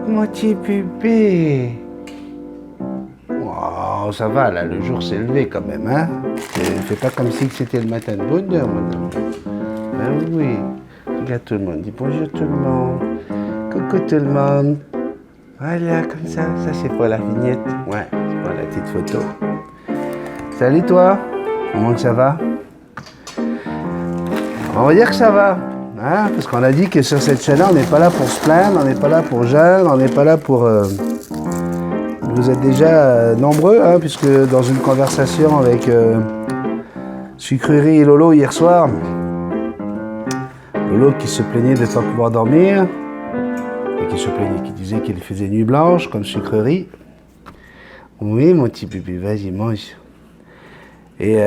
Mon petit bébé. Oh, ça va, là, le jour s'est levé quand même, hein. Fais pas comme si c'était le matin de bonheur, madame. Ben oui. Regarde tout le monde. Dis bonjour tout le monde. Coucou tout le monde. Voilà, comme ça. Ça, c'est pour la vignette. Ouais, c'est pour la petite photo. Salut, toi. Comment ça va? On va dire que ça va. Hein, parce qu'on a dit que sur cette chaîne-là, on n'est pas là pour se plaindre, on n'est pas là pour jeûner, on n'est pas là pour... Vous êtes déjà nombreux, hein, puisque dans une conversation avec Sucrerie et Lolo hier soir, Lolo qui se plaignait de ne pas pouvoir dormir, et qui disait qu'il faisait nuit blanche, comme Sucrerie. Oui, mon petit bébé, vas-y, mange. Et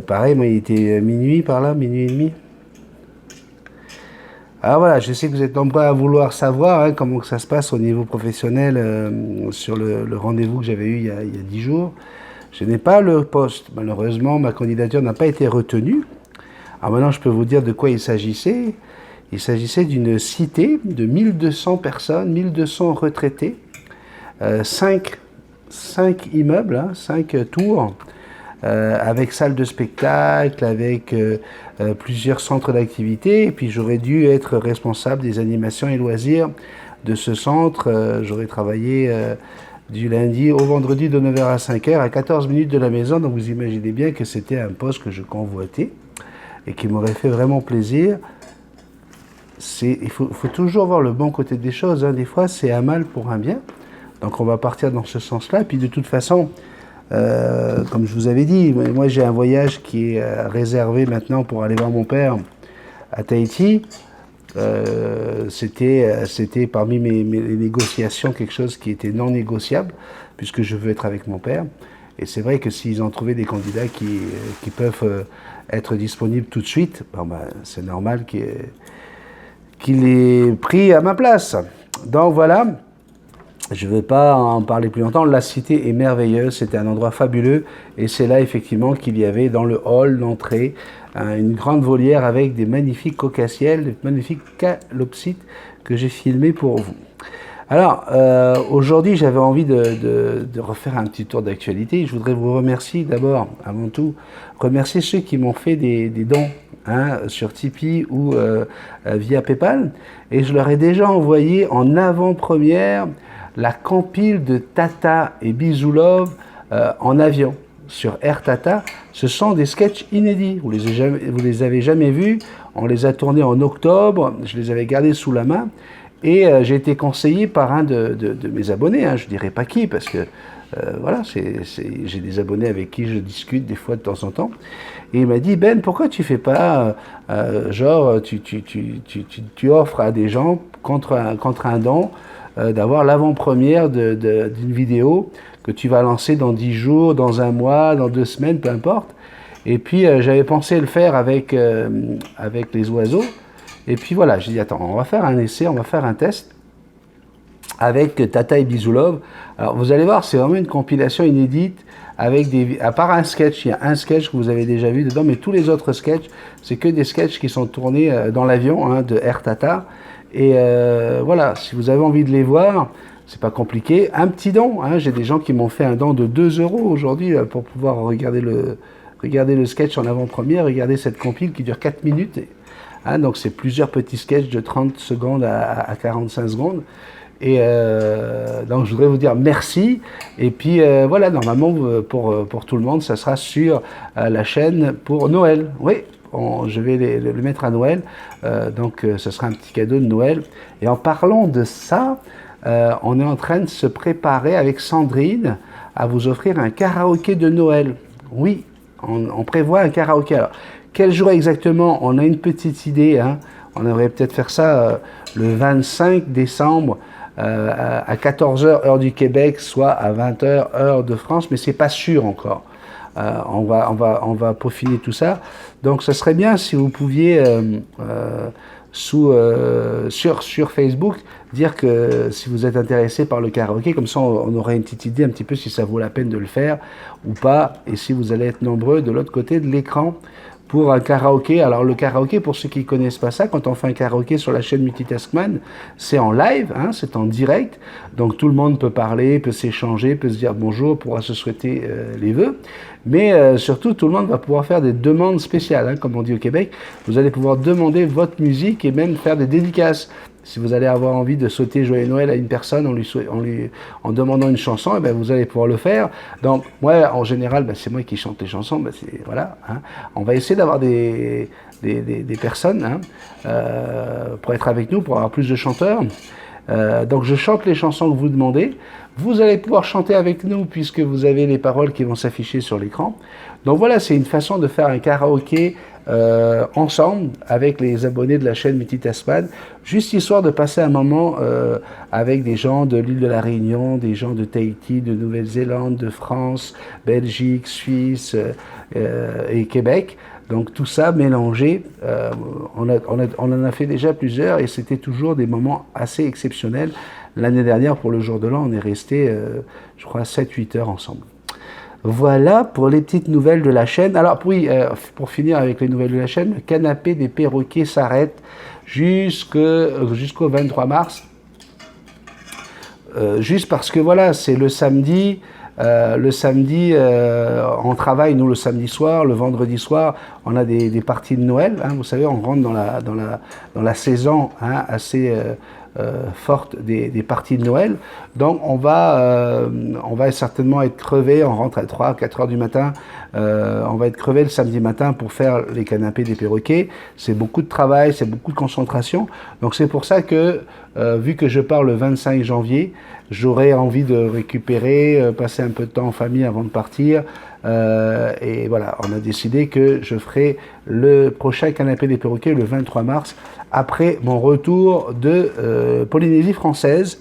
pareil, moi, il était minuit par là, minuit et demi. Alors voilà, je sais que vous êtes nombreux à vouloir savoir, hein, comment que ça se passe au niveau professionnel sur le rendez-vous que j'avais eu il y a 10 jours. Je n'ai pas le poste. Malheureusement, ma candidature n'a pas été retenue. Alors maintenant, je peux vous dire de quoi il s'agissait. Il s'agissait d'une cité de 1200 personnes, 1200 retraités, 5 immeubles, hein, 5 tours, avec salle de spectacle, avec plusieurs centres d'activité. Et puis j'aurais dû être responsable des animations et loisirs de ce centre. J'aurais travaillé du lundi au vendredi de 9h à 5h, à 14 minutes de la maison. Donc vous imaginez bien que c'était un poste que je convoitais et qui m'aurait fait vraiment plaisir. Il faut toujours voir le bon côté des choses, hein. Des fois, c'est un mal pour un bien. Donc on va partir dans ce sens-là. Et puis de toute façon, comme je vous avais dit, moi j'ai un voyage qui est réservé maintenant pour aller voir mon père à Tahiti. C'était parmi mes négociations quelque chose qui était non négociable, puisque je veux être avec mon père. Et c'est vrai que s'ils ont trouvé des candidats qui peuvent être disponibles tout de suite, bon ben, c'est normal qu'il ait pris à ma place. Donc voilà. Je ne vais pas en parler plus longtemps. La cité est merveilleuse, c'était un endroit fabuleux. Et c'est là, effectivement, qu'il y avait dans le hall, l'entrée, une grande volière avec des magnifiques cocassiels, des magnifiques calopsites que j'ai filmés pour vous. Alors, aujourd'hui, j'avais envie de refaire un petit tour d'actualité. Je voudrais vous remercier d'abord, avant tout, remercier ceux qui m'ont fait des dons, hein, sur Tipeee ou via PayPal. Et je leur ai déjà envoyé en avant-première la compile de Tata et Bisoulov en avion sur Air Tata. Ce sont des sketchs inédits. Vous les avez jamais vus. On les a tournés en octobre. Je les avais gardés sous la main. Et j'ai été conseillé par un de mes abonnés. Hein, je ne dirai pas qui, parce que voilà, j'ai des abonnés avec qui je discute des fois de temps en temps. Et il m'a dit, Ben, pourquoi tu fais pas, genre, tu offres à des gens contre un don, d'avoir l'avant-première d'une vidéo que tu vas lancer dans 10 jours, dans un mois, dans 2 semaines, peu importe. Et puis j'avais pensé le faire avec les oiseaux. Et puis voilà, j'ai dit, attends, on va faire un essai, on va faire un test avec Tata et Bisoulov. Alors vous allez voir, c'est vraiment une compilation inédite avec à part un sketch, il y a un sketch que vous avez déjà vu dedans, mais tous les autres sketchs, c'est que des sketchs qui sont tournés dans l'avion, hein, de Air Tata. Et voilà, si vous avez envie de les voir, c'est pas compliqué. Un petit don, hein, j'ai des gens qui m'ont fait un don de 2 € aujourd'hui pour pouvoir regarder le sketch en avant-première, regarder cette compile qui dure 4 minutes. Hein, donc c'est plusieurs petits sketchs de 30 secondes à 45 secondes. Et donc je voudrais vous dire merci. Et puis voilà, normalement pour tout le monde, ça sera sur la chaîne pour Noël. Oui. Je vais le mettre à Noël, donc ce sera un petit cadeau de Noël. Et en parlant de ça, on est en train de se préparer avec Sandrine à vous offrir un karaoké de Noël. Oui, on prévoit un karaoké. Alors, quel jour exactement? On a une petite idée, hein. On aimerait peut-être faire ça le 25 décembre à 14h heure du Québec, soit à 20h heure de France, mais c'est pas sûr encore. On va peaufiner tout ça. Donc, ce serait bien si vous pouviez, sur Facebook, dire que si vous êtes intéressé par le karaoké, comme ça on aurait une petite idée un petit peu si ça vaut la peine de le faire ou pas, et si vous allez être nombreux de l'autre côté de l'écran pour un karaoké. Alors le karaoké, pour ceux qui ne connaissent pas ça, quand on fait un karaoké sur la chaîne Multitaskman, c'est en live, hein, c'est en direct, donc tout le monde peut parler, peut s'échanger, peut se dire bonjour, pourra se souhaiter les vœux, mais surtout tout le monde va pouvoir faire des demandes spéciales, hein, comme on dit au Québec. Vous allez pouvoir demander votre musique et même faire des dédicaces. Si vous allez avoir envie de souhaiter Joyeux Noël à une personne en demandant une chanson, eh ben vous allez pouvoir le faire. Donc, moi, en général, ben c'est moi qui chante les chansons. Ben voilà, hein. On va essayer d'avoir des personnes, hein, pour être avec nous, pour avoir plus de chanteurs. Donc, je chante les chansons que vous demandez. Vous allez pouvoir chanter avec nous puisque vous avez les paroles qui vont s'afficher sur l'écran. Donc voilà, c'est une façon de faire un karaoké ensemble avec les abonnés de la chaîne Multitaskman, juste histoire de passer un moment avec des gens de l'île de la Réunion, des gens de Tahiti, de Nouvelle-Zélande, de France, Belgique, Suisse et Québec. Donc tout ça mélangé, on en a fait déjà plusieurs et c'était toujours des moments assez exceptionnels. L'année dernière, pour le jour de l'an, on est resté, je crois, 7-8 heures ensemble. Voilà pour les petites nouvelles de la chaîne. Alors oui, pour finir avec les nouvelles de la chaîne, le canapé des perroquets s'arrête jusqu'au 23 mars. Juste parce que voilà, c'est le samedi. On travaille, nous, le samedi soir, le vendredi soir, on a des parties de Noël. Hein, vous savez, on rentre dans la saison, hein, assez forte des parties de Noël. Donc, on va certainement être crevé. On rentre à 3-4 heures du matin. On va être crevé le samedi matin pour faire les canapés des perroquets. C'est beaucoup de travail, c'est beaucoup de concentration. Donc, c'est pour ça que, vu que je pars le 25 janvier, j'aurais envie de récupérer, passer un peu de temps en famille avant de partir. Et voilà, on a décidé que je ferai le prochain canapé des perroquets le 23 mars, après mon retour de Polynésie française,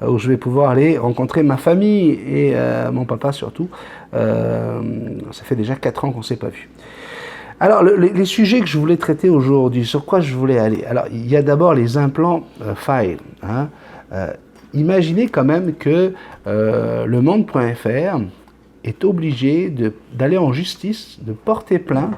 où je vais pouvoir aller rencontrer ma famille et mon papa surtout. Ça fait déjà 4 ans qu'on ne s'est pas vu. Alors, les sujets que je voulais traiter aujourd'hui, sur quoi je voulais aller? Alors, il y a d'abord les implants File. Hein. Imaginez quand même que le monde.fr est obligé d'aller en justice, de porter plainte,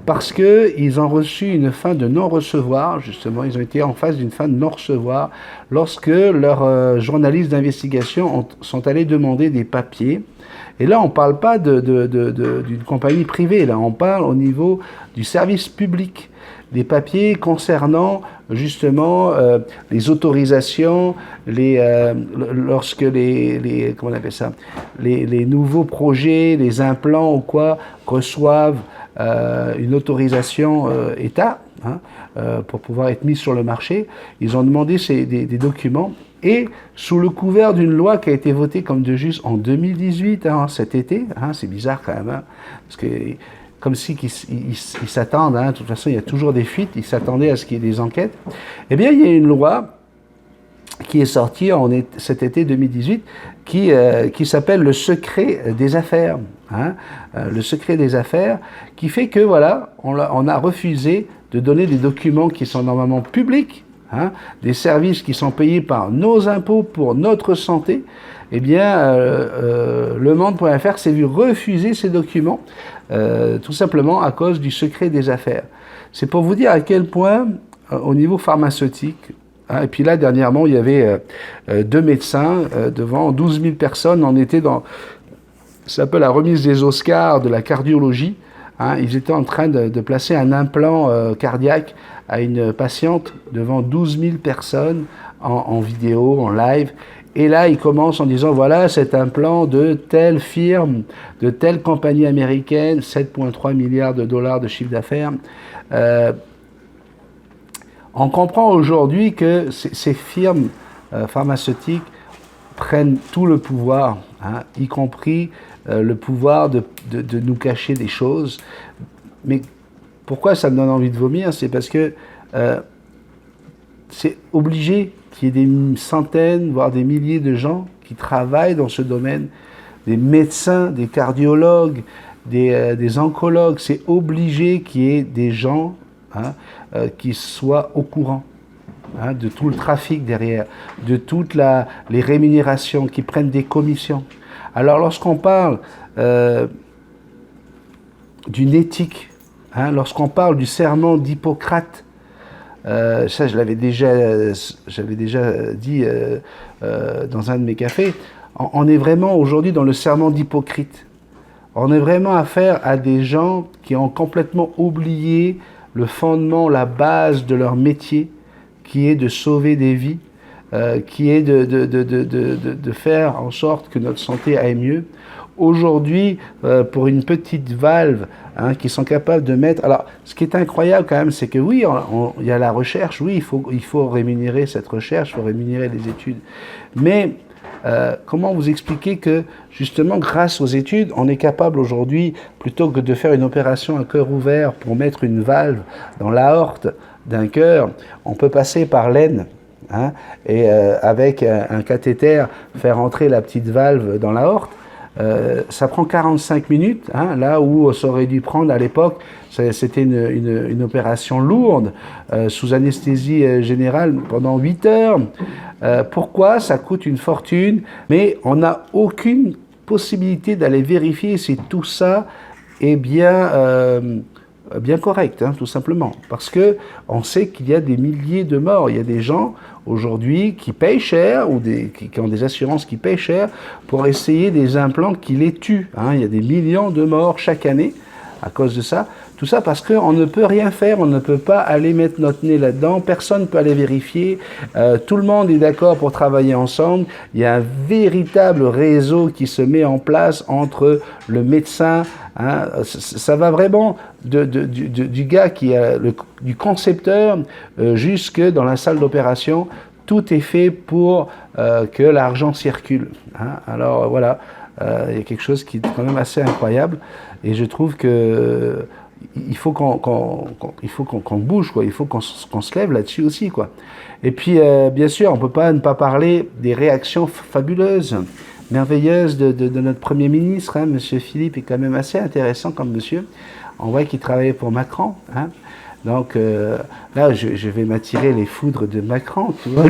parce qu'ils ont reçu une fin de non-recevoir, justement, ils ont été en face d'une fin de non-recevoir, lorsque leurs journalistes d'investigation sont allés demander des papiers. Et là, on ne parle pas d'une compagnie privée, là, on parle au niveau du service public, des papiers concernant justement les autorisations, lorsque comment on appelle ça, les nouveaux projets, les implants ou quoi reçoivent une autorisation État, hein, pour pouvoir être mis sur le marché. Ils ont demandé des documents et sous le couvert d'une loi qui a été votée comme de juste en 2018, hein, cet été, hein, c'est bizarre quand même, hein, parce que comme si ils s'attendent, hein, de toute façon il y a toujours des fuites, ils s'attendaient à ce qu'il y ait des enquêtes. Eh bien il y a une loi qui est sortie cet été 2018 qui s'appelle le secret des affaires. Hein, le secret des affaires, qui fait que voilà, on a refusé de donner des documents qui sont normalement publics, hein, des services qui sont payés par nos impôts pour notre santé. Eh bien, le monde.fr s'est vu refuser ces documents, tout simplement à cause du secret des affaires. C'est pour vous dire à quel point, au niveau pharmaceutique, hein, et puis là, dernièrement, il y avait 2 médecins devant 12 000 personnes. On était dans, ça s'appelle la remise des Oscars de la cardiologie. Hein, ils étaient en train de placer un implant cardiaque à une patiente devant 12 000 personnes en vidéo, en live. Et là, ils commencent en disant, voilà, cet implant de telle firme, de telle compagnie américaine, 7,3 milliards de dollars de chiffre d'affaires. On comprend aujourd'hui que ces firmes pharmaceutiques prennent tout le pouvoir, hein, y compris le pouvoir de nous cacher des choses. Mais pourquoi ça me donne envie de vomir? C'est parce que c'est obligé qu'il y ait des centaines, voire des milliers de gens qui travaillent dans ce domaine, des médecins, des cardiologues, des oncologues. C'est obligé qu'il y ait des gens, hein, qui soient au courant, hein, de tout le trafic derrière, de toutes les rémunérations, qui prennent des commissions. Alors lorsqu'on parle d'une éthique hein, lorsqu'on parle du serment d'Hippocrate, ça j'avais déjà dit dans un de mes cafés, on est vraiment aujourd'hui dans le serment d'Hippocrate. On est vraiment affaire à des gens qui ont complètement oublié le fondement, la base de leur métier, qui est de sauver des vies, qui est de faire en sorte que notre santé aille mieux. Aujourd'hui, pour une petite valve, hein, qui sont capables de mettre... Alors, ce qui est incroyable quand même, c'est que oui, il y a la recherche, oui, il faut rémunérer cette recherche, il faut rémunérer les études. Mais comment vous expliquer que, justement, grâce aux études, on est capable aujourd'hui, plutôt que de faire une opération à cœur ouvert pour mettre une valve dans l'aorte d'un cœur, on peut passer par l'aine, hein, et avec un cathéter, faire entrer la petite valve dans l'aorte. Ça prend 45 minutes, hein, là où ça aurait dû prendre à l'époque, c'était une opération lourde, sous anesthésie générale pendant 8 heures. Pourquoi? Ça coûte une fortune, mais on n'a aucune possibilité d'aller vérifier si tout ça est bien correct, hein, tout simplement. Parce que on sait qu'il y a des milliers de morts. Il y a des gens aujourd'hui qui payent cher, ou qui ont des assurances qui payent cher pour essayer des implants qui les tuent, hein. Il y a des millions de morts chaque année à cause de ça. Tout ça parce qu'on ne peut rien faire, on ne peut pas aller mettre notre nez là-dedans, personne ne peut aller vérifier, tout le monde est d'accord pour travailler ensemble, il y a un véritable réseau qui se met en place entre le médecin, hein, ça va vraiment du gars qui a du concepteur jusque dans la salle d'opération, tout est fait pour que l'argent circule, hein. Alors voilà, il y a quelque chose qui est quand même assez incroyable, et je trouve que il faut qu'on bouge, quoi. Il faut qu'on se lève là-dessus aussi, quoi. Et puis, bien sûr, on ne peut pas ne pas parler des réactions fabuleuses, merveilleuses de notre Premier ministre, hein. Monsieur Philippe est quand même assez intéressant comme monsieur. On voit qu'il travaillait pour Macron, hein. Donc, là, je vais m'attirer les foudres de Macron, tu vois.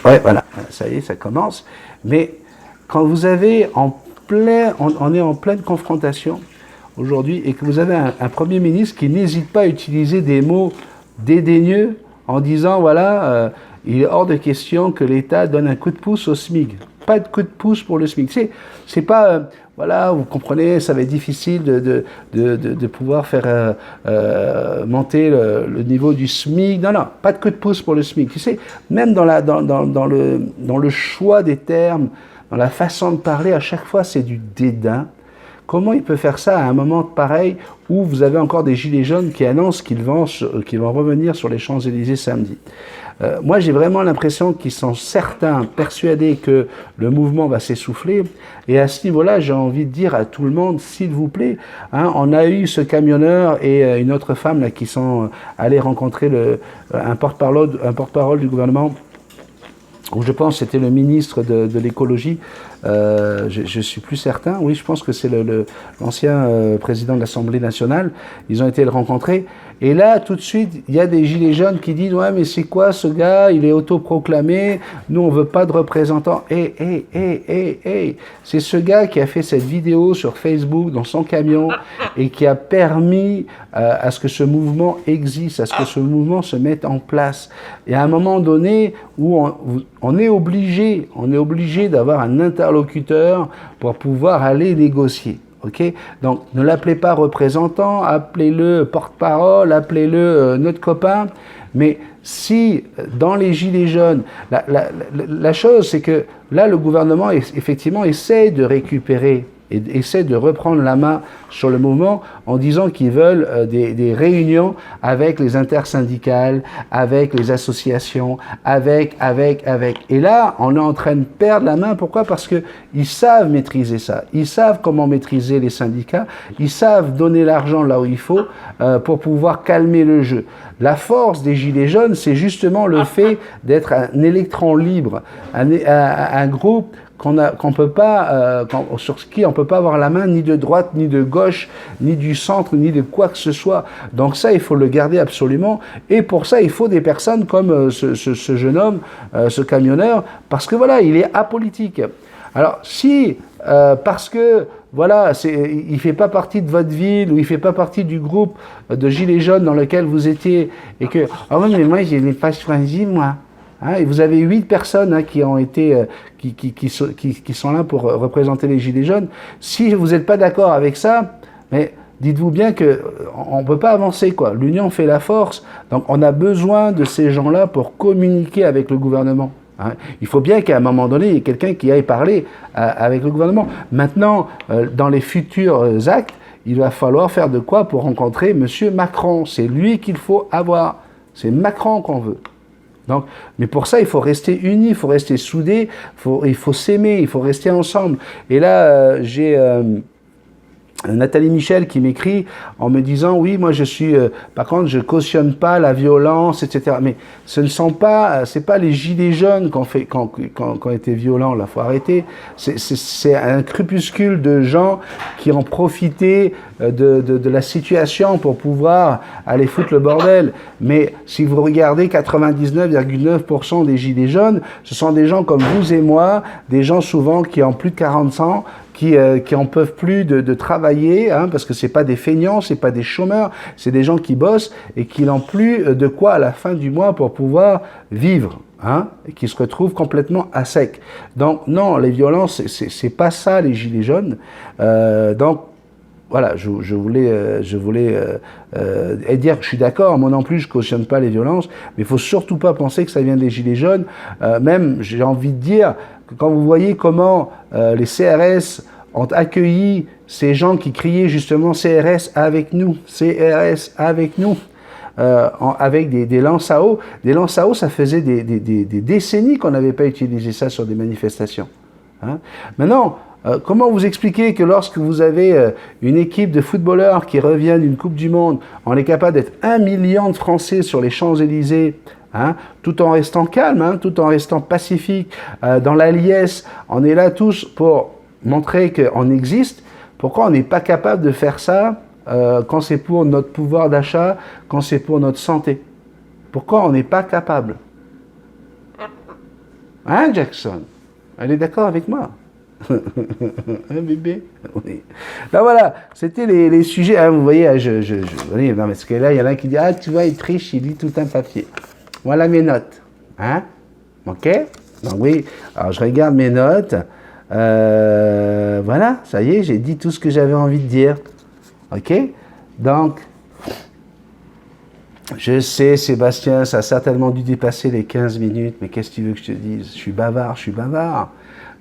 Ouais, voilà, ça y est, ça commence. Mais quand vous avez on est en pleine confrontation aujourd'hui, et que vous avez un Premier ministre qui n'hésite pas à utiliser des mots dédaigneux en disant, voilà, il est hors de question que l'État donne un coup de pouce au SMIC. Pas de coup de pouce pour le SMIC. C'est pas, voilà, vous comprenez, ça va être difficile de pouvoir faire monter le niveau du SMIC. Non, non, pas de coup de pouce pour le SMIC. Tu sais, même dans le choix des termes, dans la façon de parler, à chaque fois, c'est du dédain. Comment il peut faire ça à un moment pareil où vous avez encore des gilets jaunes qui annoncent qu'ils vont revenir sur les Champs-Élysées samedi? Moi, j'ai vraiment l'impression qu'ils sont certains, persuadés que le mouvement va s'essouffler. Et à ce niveau-là, j'ai envie de dire à tout le monde, s'il vous plaît, hein, on a eu ce camionneur et une autre femme là, qui sont allés rencontrer un porte-parole du gouvernement, où je pense que c'était le ministre de l'écologie, je suis plus certain, oui, je pense que c'est l'ancien président de l'Assemblée nationale, ils ont été le rencontrer, et là, tout de suite, il y a des gilets jaunes qui disent « Ouais, mais c'est quoi ce gars? Il est autoproclamé, nous on veut pas de représentants. » C'est ce gars qui a fait cette vidéo sur Facebook dans son camion et qui a permis à ce que ce mouvement existe, à ce que ce mouvement se mette en place. Et à un moment donné où on est obligé d'avoir un interlocuteur pour pouvoir aller négocier. Okay, donc ne l'appelez pas représentant, appelez-le porte-parole, appelez-le notre copain. Mais si dans les gilets jaunes, la chose c'est que là le gouvernement effectivement essaie de récupérer et essaie de reprendre la main sur le mouvement en disant qu'ils veulent des réunions avec les intersyndicales, avec les associations, avec. Et là, on est en train de perdre la main. Pourquoi? Parce que ils savent maîtriser ça. Ils savent comment maîtriser les syndicats. Ils savent donner l'argent là où il faut pour pouvoir calmer le jeu. La force des Gilets jaunes, c'est justement le fait d'être un électron libre, un groupe qu'on peut pas, sur qui on peut pas avoir la main ni de droite, ni de gauche, ni du centre, ni de quoi que ce soit. Donc ça, il faut le garder absolument. Et pour ça, il faut des personnes comme ce jeune homme, ce camionneur, parce que voilà, il est apolitique. Alors si parce que voilà, il ne fait pas partie de votre ville ou il ne fait pas partie du groupe de gilets jaunes dans lequel vous étiez et que ah oui mais moi je l'ai pas choisi moi. Hein, et vous avez 8 personnes hein, qui ont été qui sont là pour représenter les gilets jaunes. Si vous n'êtes pas d'accord avec ça, mais dites-vous bien que on ne peut pas avancer quoi. L'union fait la force. Donc on a besoin de ces gens-là pour communiquer avec le gouvernement. Hein. Il faut bien qu'à un moment donné, il y ait quelqu'un qui aille parler avec le gouvernement. Maintenant, dans les futurs actes, il va falloir faire de quoi pour rencontrer M. Macron. C'est lui qu'il faut avoir. C'est Macron qu'on veut. Donc, mais pour ça, il faut rester unis, il faut rester soudés, il faut s'aimer, il faut rester ensemble. Et là, j'ai Nathalie Michel qui m'écrit en me disant oui moi je suis par contre je cautionne pas la violence etc mais ce ne sont pas c'est pas les gilets jaunes qui ont été violents là faut arrêter c'est un crépuscule de gens qui ont profité de la situation pour pouvoir aller foutre le bordel mais si vous regardez 99,9% des gilets jaunes ce sont des gens comme vous et moi des gens souvent qui ont plus de 40 ans qui en peuvent plus de travailler, hein, parce que c'est pas des feignants, c'est pas des chômeurs, c'est des gens qui bossent et qui n'ont plus de quoi à la fin du mois pour pouvoir vivre, hein, et qui se retrouvent complètement à sec. Donc non, les violences, c'est pas ça les gilets jaunes. Donc voilà, je voulais dire que je suis d'accord, moi non plus je cautionne pas les violences, mais il faut surtout pas penser que ça vient des gilets jaunes. Même, j'ai envie de dire, que quand vous voyez comment les CRS ont accueilli ces gens qui criaient justement CRS avec nous, CRS avec nous, avec des lances à eau. Des lances à eau, ça faisait des décennies qu'on n'avait pas utilisé ça sur des manifestations. Hein. Maintenant, comment vous expliquez que lorsque vous avez une équipe de footballeurs qui revient d'une Coupe du Monde, on est capable d'être 1 million de Français sur les Champs-Élysées, hein, tout en restant calme, hein, tout en restant pacifique, dans la liesse, on est là tous pour montrer qu'on existe. Pourquoi on n'est pas capable de faire ça quand c'est pour notre pouvoir d'achat, quand c'est pour notre santé? Pourquoi on n'est pas capable? Hein, Jackson? Elle est d'accord avec moi? Un bébé? Oui. Ben voilà, c'était les sujets. Hein, vous voyez, oui, non, parce que là, il y en a qui disent ah, tu vois, il triche, il lit tout un papier. Voilà mes notes. Hein? Ok? Donc oui, alors je regarde mes notes. Voilà, ça y est, j'ai dit tout ce que j'avais envie de dire. Ok? Donc, je sais, Sébastien, ça a certainement dû dépasser les 15 minutes, mais qu'est-ce que tu veux que je te dise? Je suis bavard, je suis bavard.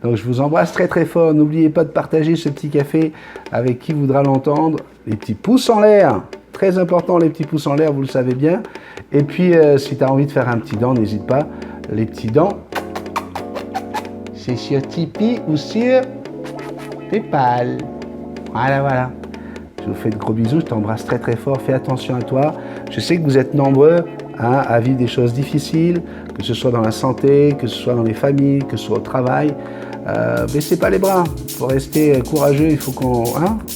Donc je vous embrasse très très fort. N'oubliez pas de partager ce petit café avec qui voudra l'entendre. Les petits pouces en l'air. Très important les petits pouces en l'air, vous le savez bien. Et puis si tu as envie de faire un petit don, n'hésite pas. Les petits dons, c'est sur Tipeee ou sur Paypal. Voilà, voilà. Je vous fais de gros bisous, je t'embrasse très très fort. Fais attention à toi. Je sais que vous êtes nombreux à vivre des choses difficiles, que ce soit dans la santé, que ce soit dans les familles, que ce soit au travail. Baissez pas les bras, il faut rester courageux, il faut qu'on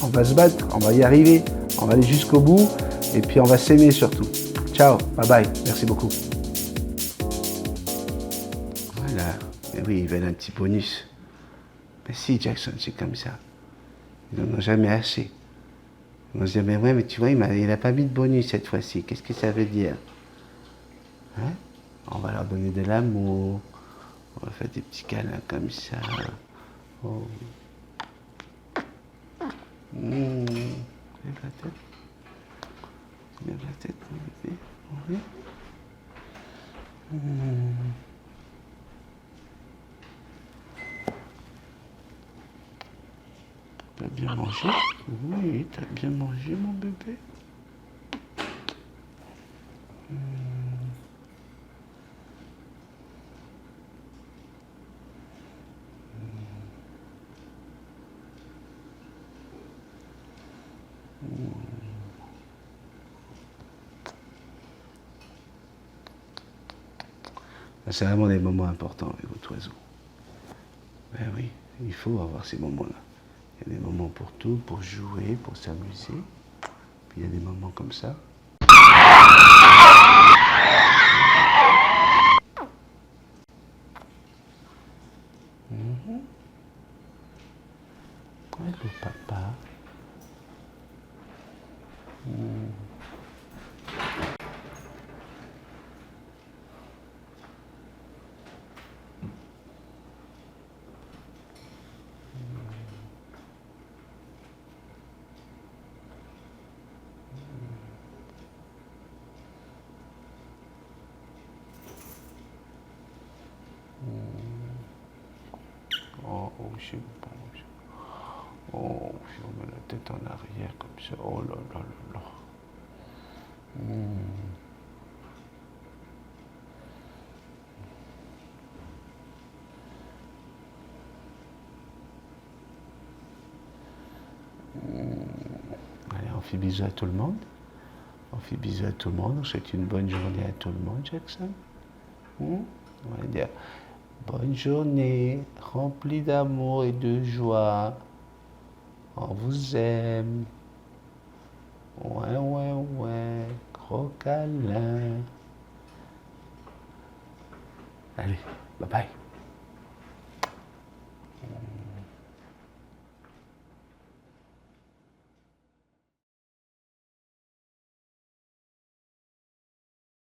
on va se battre, on va y arriver, on va aller jusqu'au bout et puis on va s'aimer surtout. Ciao, bye bye, merci beaucoup. Voilà, mais oui, ils veulent un petit bonus. Mais si, Jackson, c'est comme ça. Ils n'en ont jamais assez. Ils vont se dire, mais ouais, mais tu vois, il n'a pas mis de bonus cette fois-ci, qu'est-ce que ça veut dire? Hein? On va leur donner de l'amour. On va faire des petits câlins comme ça. Oh. Lève la tête. Lève la tête, mon bébé. Oui. T'as bien mangé? Oui, t'as bien mangé, mon bébé. C'est vraiment des moments importants avec votre oiseau. Ben oui, il faut avoir ces moments-là. Il y a des moments pour tout, pour jouer, pour s'amuser. Puis il y a des moments comme ça. Allô, papa. Oh, oh, c'est bon. Oh, je remets la tête en arrière comme ça. Oh là là là là. Allez, on fait bisous à tout le monde. On fait bisous à tout le monde. On souhaite une bonne journée à tout le monde, Jackson. On va dire bonne journée, remplie d'amour et de joie. On vous aime. Ouais, ouais, ouais. Gros câlin. Allez, bye bye.